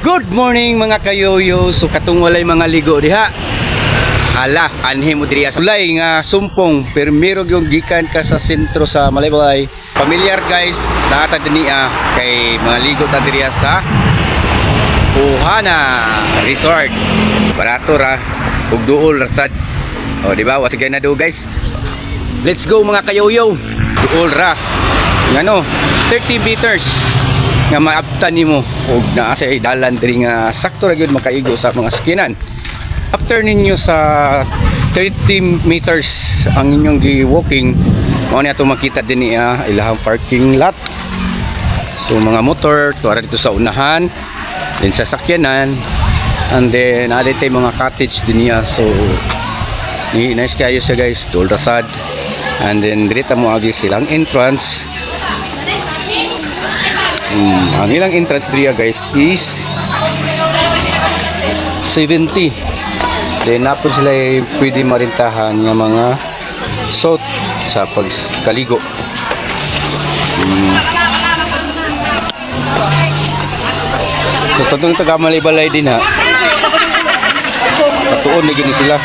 Good morning mga kayoyo. So katong walay mga ligo diha. Hala, anhi mo diri sa ulay nga sumpong permiro yung gikan ka sa sentro sa Malaybalay. Familiar guys, data dinhi kay mga ligo ta diri sa Ohana Resort. Barato ra ug duol rasad. O di ba? Wasig na do guys. Let's go mga kayoyo. Duol ra. Ngano, 30 meters nga maabtan nimo ug naa sa dalan diri nga sakto ra gyud makaigo sa mga sakyanan. After ninyo sa 30 meters ang inyong gi-walking, mao ni ato makita dinhi ilahang parking lot. So mga motor tuara dito sa unahan, din sa sakyanan, and then ada tay mga cottage dinhi. So ni nice kayo siya guys, tol rasad. And then diri ta mo agi silang entrance. Ang ilang entrance diriya guys is 70. Then napon sila pwede marintahan ng mga suit sa pagkaligo. So totoo taga Malaybalay din ha. Katuon na gini sila.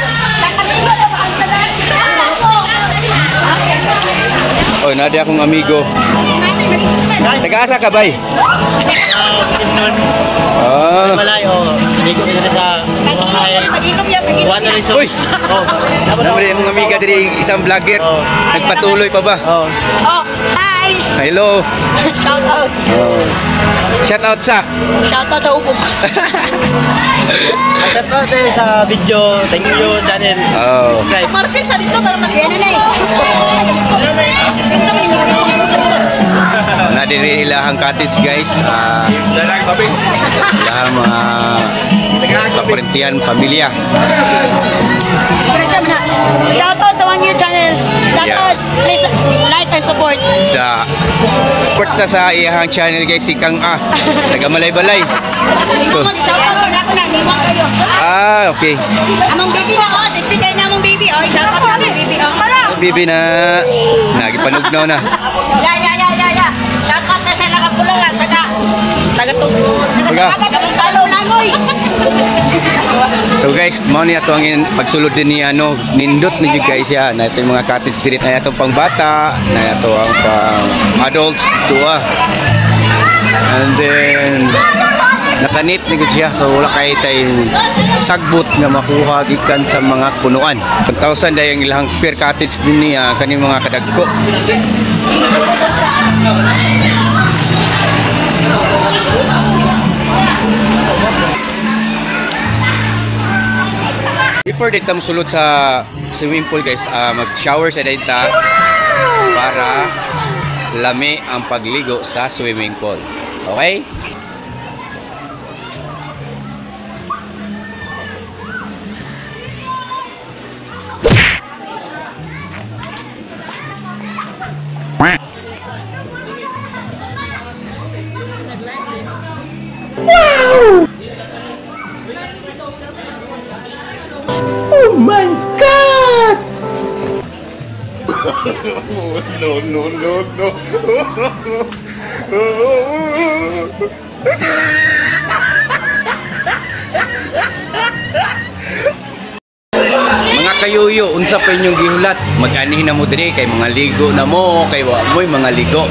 Oh, nadi akong amigo. Taga-asa ka bay? Malayo. Amigo kita sa Uy! Naman yung mga amiga diri isang vlogger. Nagpatuloy pa ba? Oh, hi! Hello! Shout out! Shout out sa? Shout out sa upog. shout out sa video. Thank you channel. Oh. Market sa dito para mag-ano na eh. Na diri ilahang cottage guys. Ilahang mga kaparentihan pamilya. Shout out sa One Year channel. Shout out. Please like and support. Da. Support sa iyahang channel guys, sikang taga Malaybalay. Shout out ko na ako na. Niwang kayo. Okay. Among baby na ako. Sexy kayo na among baby. Shout out na among baby. Bibi na nagipanugnaw na. Ya. Shout out na sa nakapulong nga. Taga salo langoy. So guys, mao ni ato ang pagsulod din ni nindot ni guys ya. Na ito yung mga cottage street na itong pang bata, na ito ang pang adults to And then nakanit ni gud siya, so wala kay tay sagbot nga makuha gikan sa mga punuan. 1,000 day ang ilang per cottage din niya kani mga kadagko. Before dito musulod sa swimming pool guys, mag-shower sa dito para lami ang pagligo sa swimming pool. Okay? Wow! Oh my God! No. Mga kayoyo, unsa pa inyong gihulat? Mag-anhi na mo diri kay mga ligo na mo, kay wa mo'y mga ligo.